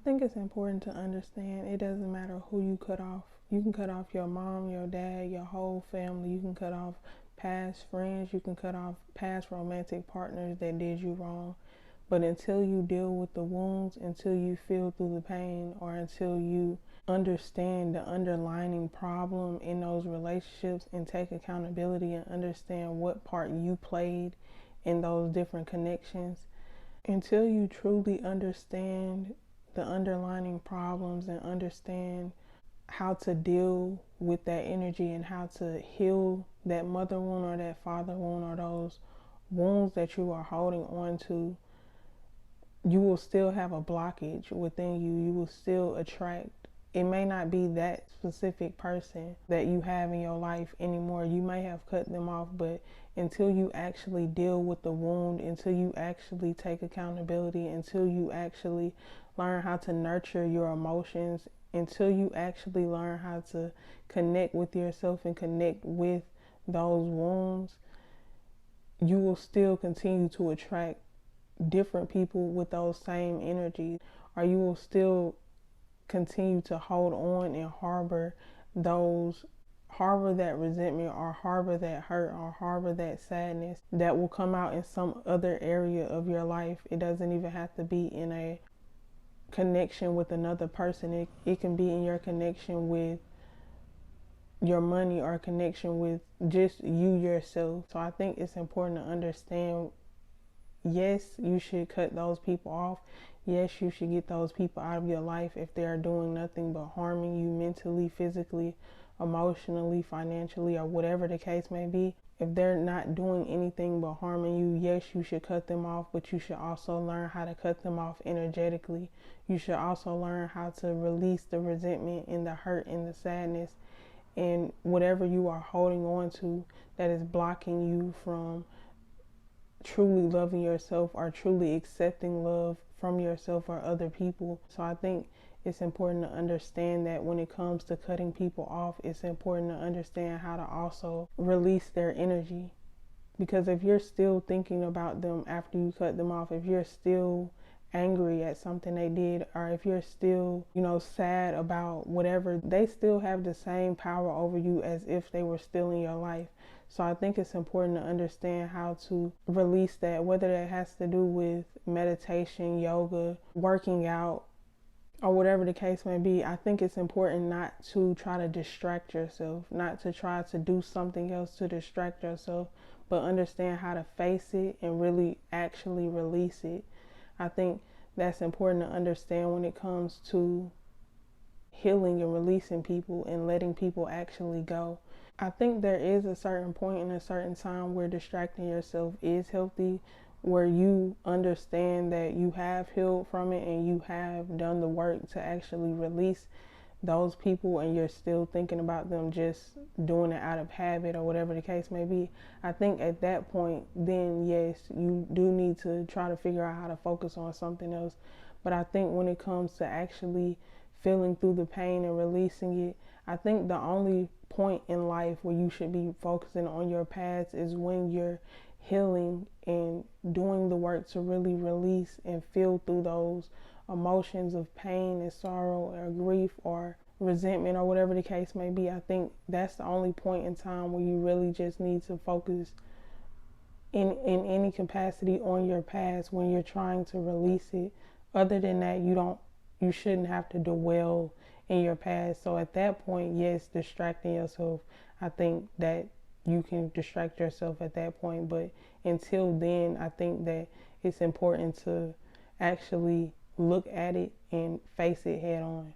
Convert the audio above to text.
think it's important to understand it doesn't matter who you cut off. You can cut off your mom, your dad, your whole family. You can cut off past friends. You can cut off past romantic partners that did you wrong. But until you deal with the wounds, until you feel through the pain, or until you understand the underlining problem in those relationships and take accountability and understand what part you played in those different connections, until you truly understand the underlining problems and understand how to deal with that energy and how to heal that mother wound or that father wound or those wounds that you are holding on to, you will still have a blockage within you. You will still attract. It may not be that specific person that you have in your life anymore. You may have cut them off, but until you actually deal with the wound, until you actually take accountability, until you actually learn how to nurture your emotions, until you actually learn how to connect with yourself and connect with those wounds, you will still continue to attract different people with those same energies, or you will still continue to hold on and harbor that resentment or harbor that hurt or harbor that sadness that will come out in some other area of your life. It doesn't even have to be in a connection with another person. It can be in your connection with your money or a connection with just you yourself. So I think it's important to understand, yes, you should cut those people off. Yes, you should get those people out of your life if they are doing nothing but harming you mentally, physically, emotionally, financially, or whatever the case may be. If they're not doing anything but harming you, yes, you should cut them off, but you should also learn how to cut them off energetically. You should also learn how to release the resentment and the hurt and the sadness and whatever you are holding on to that is blocking you from truly loving yourself or truly accepting love from yourself or other people. So I think it's important to understand that when it comes to cutting people off, it's important to understand how to also release their energy. Because if you're still thinking about them after you cut them off, if you're still angry at something they did, or if you're still, sad about whatever, they still have the same power over you as if they were still in your life. So I think it's important to understand how to release that, whether that has to do with meditation, yoga, working out, or whatever the case may be. I think it's important not to try to distract yourself, not to try to do something else to distract yourself, but understand how to face it and really actually release it. I think that's important to understand when it comes to healing and releasing people and letting people actually go. I think there is a certain point and a certain time where distracting yourself is healthy, where you understand that you have healed from it and you have done the work to actually release those people, and you're still thinking about them, just doing it out of habit or whatever the case may be. I think at that point, then yes, you do need to try to figure out how to focus on something else. But I think when it comes to actually feeling through the pain and releasing it, I think the only point in life where you should be focusing on your past is when you're healing and doing the work to really release and feel through those emotions of pain and sorrow or grief or resentment or whatever the case may be. I think that's the only point in time where you really just need to focus in any capacity on your past when you're trying to release it. Other than that, you shouldn't have to dwell in your past. So at that point, yes, distracting yourself, I think that you can distract yourself at that point. But until then, I think that it's important to actually look at it and face it head on.